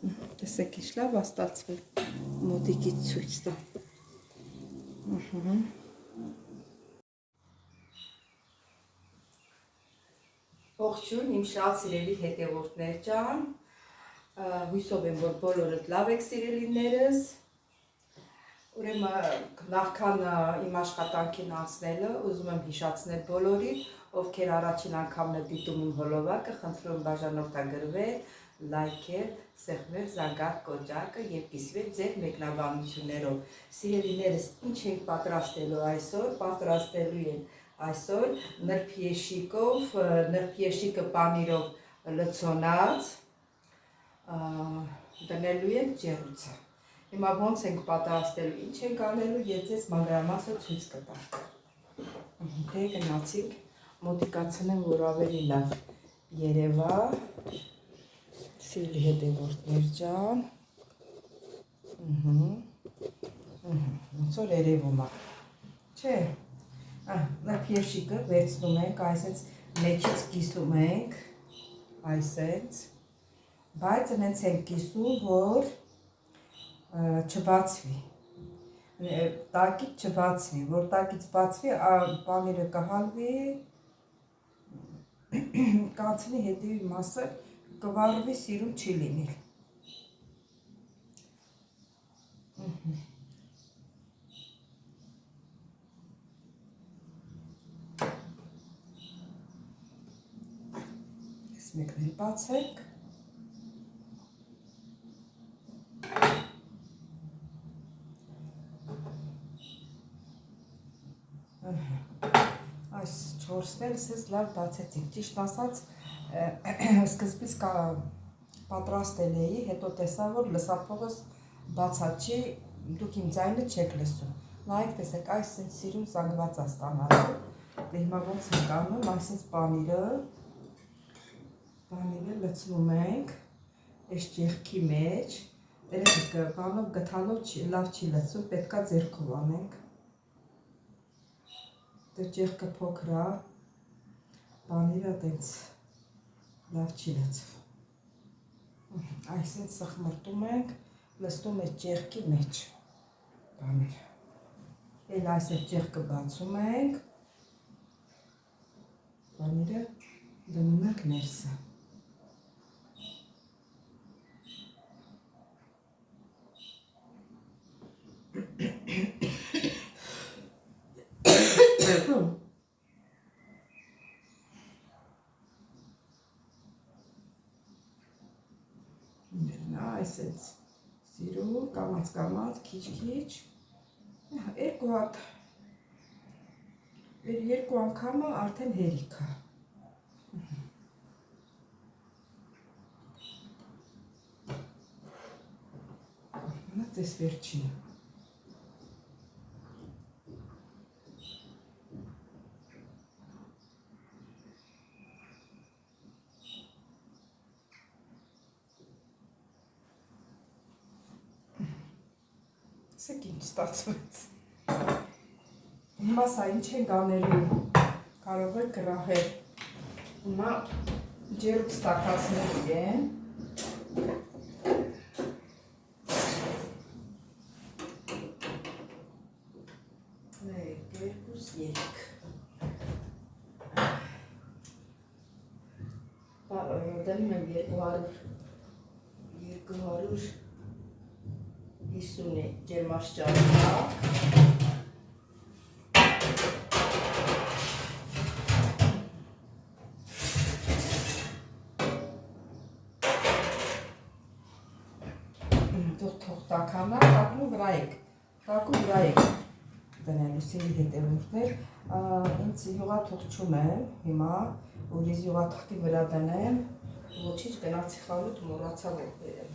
Տեսեք ինչ լավ է ստացվել, մոտիկից ցույց տա։ Ողջույն, իմ շատ սիրելի հետևորդներ ջան, հույսով եմ, որ բոլորդ լավ եք սիրելիներս, ուրեմն նախքան իմ աշխատանքին անցնելը, ուզում եմ հիշացնել բոլորին, ովքեր առաջին անգամն է դիտում իմ հոլովակը, խնդրում եմ բաժանորդագրվել, լայքել, սեղմել զանգակ կոճակը և կիսվել ձեր մեկնաբանություններով։ Սիրելիներս, ինչ ենք պատրաստելու այսօր, պատրաստելու են այսօր նրբիեշիկով, նրբիեշիկը պանիրով լցոնած, դնելու ենք ջեռուցը։ Հիմա ոնց ենք պատրաստելու, ինչ ենք անելու, ես ձեզ մանրամասը ցույց կտամ։ Դե գնացինք, մոտիկացնեմ, որ ավելի լավ երևա, սիրելի հետևորդներ ջան, ոնց որ երևում է, չէ, նրբիեշիկը վերցնում ենք, այսպես մեջից կիսում ենք, այսպես, բայց հենց ենք կիսում, որ չբացվի, տակից չբացվի, որ տակից բացվի, պանիրը կհալվի, կանցնի հետևի մասը, կվառվի, սիրուն չի լինի։ Ես մեկն էլ բացենք։ Այս 4-ն էլ լավ բացեցինք, ճիշտ ասած, սկզբից պատրաստել էի, հետո տեսա, որ լսափողս բացած չի, դուք իմ ձայնը չեք լսում։ Նայեք, տեսեք, այս սիրուն զանգված է ստանալու, դե հիմա ոնց ենք անում, այսինքն պանիրը լցնում ենք, այս ջեռքի մեջ, երեք բանով գթալով լավ չի լցում, պետքա ձեռքով անենք, դե ջեռքը փոքր է, պանիրը դենց լավ չի լցվում, այսինքն սխմրտում ենք, լցնում ենք ջեռքի մեջ, պանիրը, էլ այսինքն ջեռքը բացում ենք, պանիրը դնում ենք ներսը, այսպես սիրուն, կամաց, քիչ, երկու անգամը արդեն հերիք է։ Դες վերջինը։ Սեք ինչ ստացվեց։ Հիմա սա ինչ ենք անելու, կարող եք գրահել։ Հիմա ջեռուց տաքացնելու են։ Դնում եմ 250 ջերմաստիճանի տակ։ Թող տաքանա, տակնու վրա եք դնելու սիրելի հետևորդներ, ինձ յուղաթուղթ չունեմ հիմա, որ ես յուղաթղթի վրա դնեմ, ոչինչ գնացի խանութ մոռացա որ բերեմ։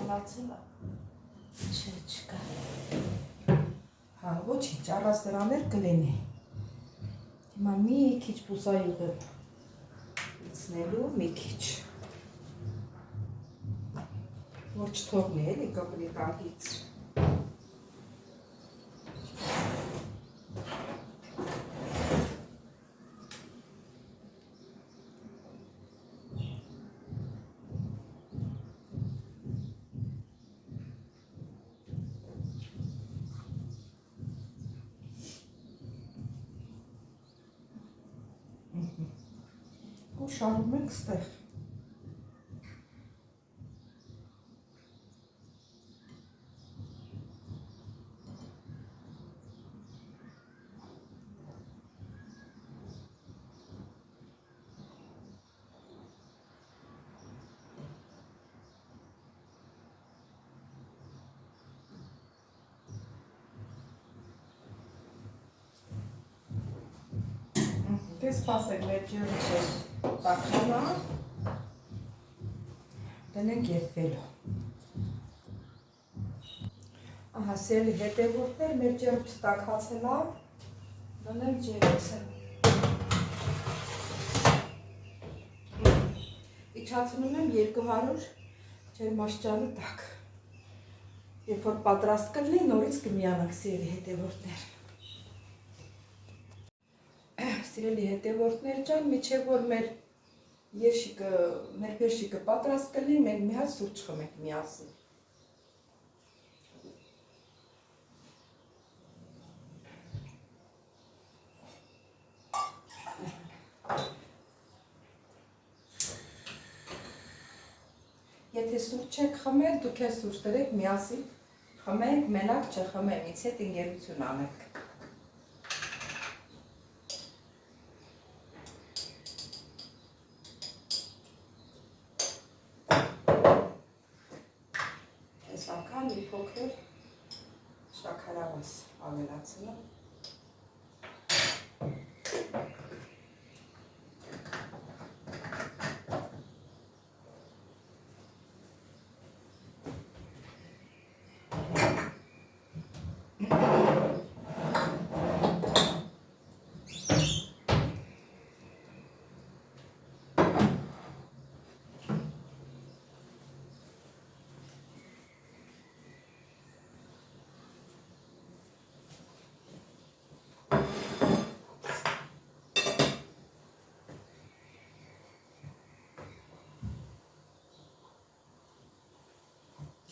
Մնացել է։ Չկա։ Հա, ոչինչ, առանց դրան էլ կլինի։ Հիմա մի քիչ բուսայուղը լցնելու, մի քիչ։ Որ չթողնի էլի կպրի տակից։ ու շարում ենք ստեղ։ Դե սպասենք մեր ջրը տաքանա, դնենք եփվելու։ Ահա սիրելի հետևորդներ, մեր ջրը տաքացել է, դնենք ջերոցը։ Իջացնում եմ 200 ջերմաստիճանի տակ։ Երբ որ պատրաստ կլինի, նորից կմիանանք սիրելի հետևորդներ։ Սիրելի հետևորդներ ջան, միջև որ մեր երշիկը պատրաստ կլինի, մենք մի հատ սուրճ խմենք միասին։ Եթե սուրճ չեք խմել, դուք էլ սուրճ դրեք միասին խմենք, մենակ չխմենք, ինձ հետ ընկերություն անենք։ Այս անգամ մի փոքր շաքարավազ ավելացնում։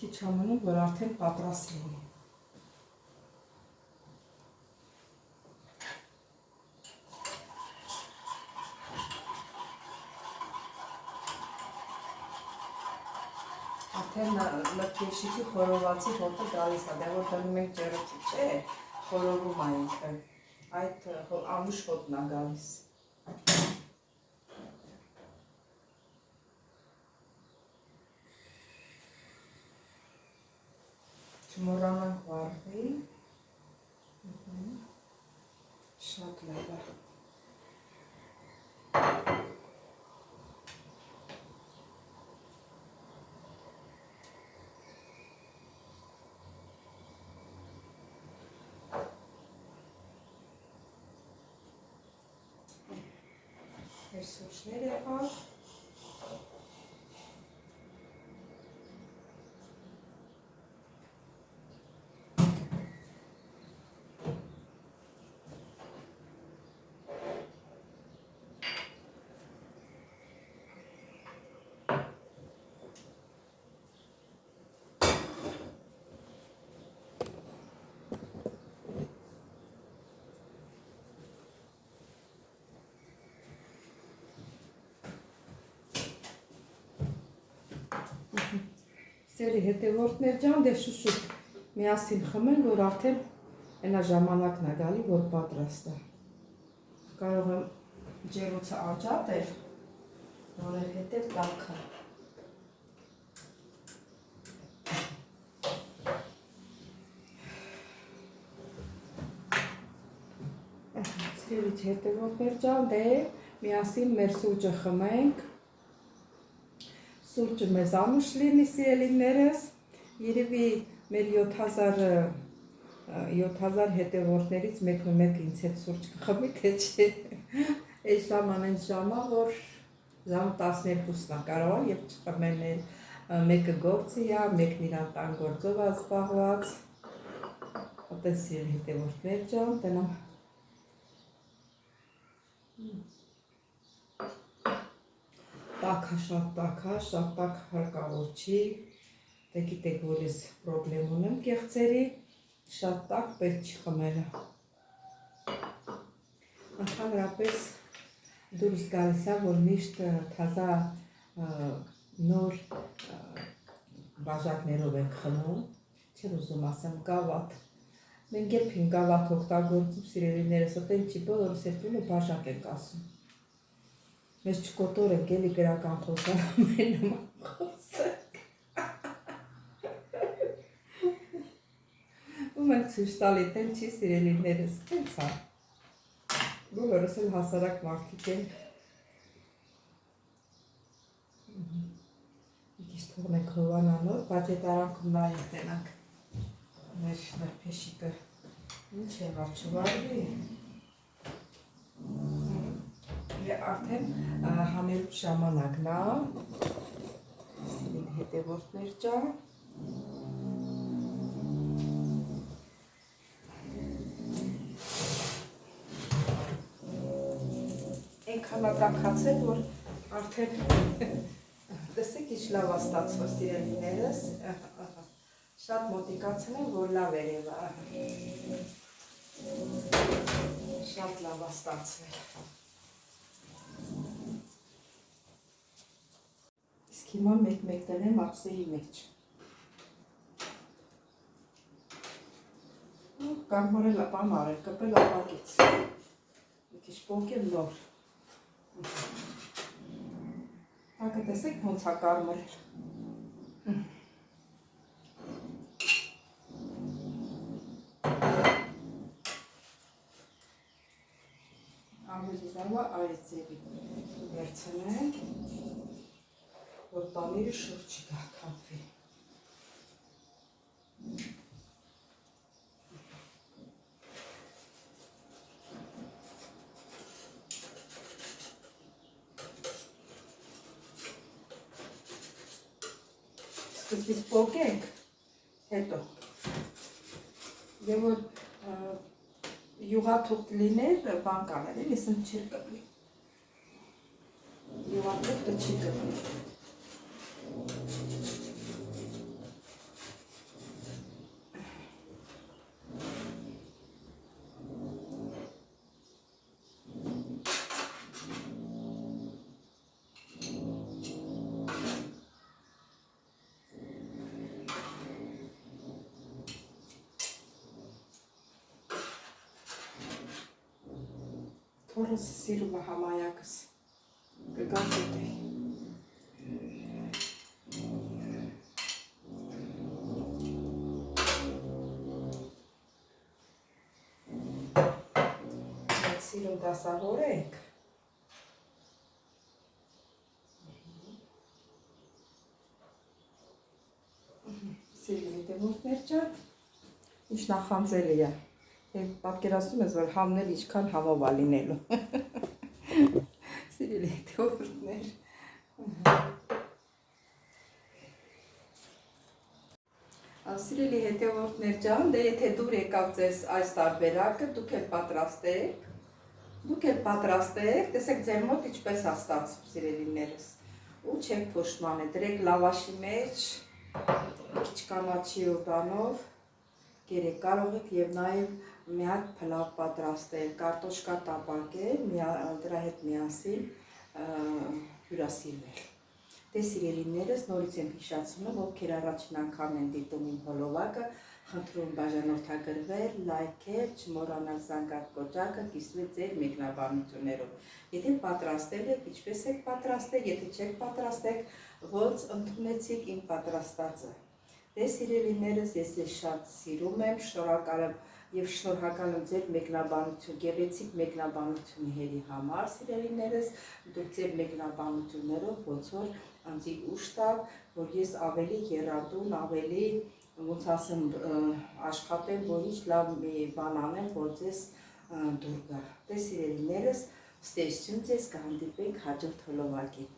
Քիչ ամնում, որ արդեն պատրաստ լինի։ Արդեն լրկեշիկի խորովածի հոտը գալիս է, դե որ դնում ենք ջրոցի, չէ, խորովում է ինքը, այդ ամուշ հոտն է գալիս։ Չմոռանանք վառվի, շատ լավ է։ Մեր սուրճներ եղավ։ Սիրելի հետևորդներ ջան, դե շուշուտ միասին խմեն, որ արդեն այնա ժամանակն է գալի, որ պատրաստ է։ Կարող եմ ջերոցը անջատել, որովհետև տաք է։ Սիրելի հետևորդներ ջան, դե միասին մեր սուրճը խմենք։ Սուրճը մեզ անուշ լինի, սիրելիներս, երևի մեր 7000 հետևորդներից մեկն ու մեկ ինձ հետ սուրճ կխմի, թե չէ, այս ժաման այն ժամա, որ ժամ 12-ն է կարող է, և չխմեն էլ մեկը գործի է, մեկն իրան տան գործով է զբաղված, ոտեն սիրելի հետևորդներ ջան, տնամ տաք է, շատ տաք հարկավոր չի, դե գիտեք, որ ես պրոբլեմ ունեմ կեղծերի, շատ տաք պետք չի խմելը։ Ընդհանրապես դուրս գալիս է, որ միշտ թազա նոր բաժակներով ենք խմում, չեմ ուզում ասեմ գավաթ։ Մենք երբին գավաթ օգտագործում, սիրելիներս, ոտեն չի բոլորս երբին բաժակ ենք ասում։ Մեզ չկոտորենք, էլի գրական խոսալամեն նման խոսենք։ Ու մենք ցույց տալի տեն չի սիրելիներս, տենց է։ Բոլորս էլ հասարակ մարդիկ ենք։ Մի քիչ թողնենք հովանանով, բայց այդ արանքում նայենք տենանք մեր նրբեշիկը ինչ է վարչվարվի։ Արդեն հանելու ժամանակն է, սիրելի հետևորդներ ջան։ Այնքան ատաքացել, որ արդեն տեսեք ինչ լավ է ստացվել սիրելիներս, շատ մոտիկացնեմ, որ լավ երևա, շատ լավ է ստացվել։ Իսկ հիմա մեկ-մեկ տնեմ ափսեի մեջ։ Կարմարել է բան արել, կպել ապակից, մի քիչ պոկել նոր։ Հակը տեսեք ոնց է կարմրել։ Ավելի լավ է այս ձևի վերցնենք, որ բաները շուրջ չգաղթանվի։ Սկզբից պոկենք, հետո եւ որ յուղաթուղթ լիներ, բան կաներ, էլի սնտ չի կպնի։ Յուղաթուղթը չի կպնի։ Թորս սիրում է համայակս, կգամ դետեի։ Մենք սիրում դասավորենք։ Սիրելի հետևորդներ ջան, ինչ նախանձելի է։ Եվ պատկերացնում ես, որ համնել ինչքան համով է լինելու։ Սիրելի հետևորդներ։ Սիրելի հետևորդներ ջան, դե եթե դուր եկավ ձեզ այս տարբերակը, դուք էլ պատրաստեք, տեսեք ձեր մոտ ինչպես է ստացվում, սիրելիներս, ու չեք փոշմանը, դրեք լավաշի մեջ, քիչ կանաչի ու բանով, կերեք, կարող եք եւ նաեւ մի հատ փլավ պատրաստել, կարտոշկա տապակել, դրա հետ միասին հյուրասիրվել։ Դե սիրելիներս, նորից եմ հիշացնում, ովքեր առաջին անգամ են դիտում իմ հոլովակը, խնդրում բաժանորդագրվել, լայքել, չմոռանալ զանգակ կոճակը, կիսվել ձեր մեկնաբանություններով։ Եթե պատրաստել եք, ինչպես եք պատրաստել, եթե չեք պատրաստել, ոնց ընդունեցիք իմ պատրաստածը։ Դե սիրելիներս, ես ձեզ շատ սիրում եմ, շնորհակալ եմ եւ շնորհակալ եմ ձեր մեկնաբանություն, գեղեցիկ մեկնաբանությունների համար, սիրելիներս, դուք ձեր մեկնաբանություններով ոնց որ անձի ուշ տակ, որ ես ավելի եռանդուն, ավելի, ոնց ասեմ, աշխատեմ, որ ինչ լավ մի բան անեմ, որ ձեզ դուր գա։ Դե սիրելիներս, ստեսություն ձեզ, կհանդիպենք հաջորդ հոլովակին։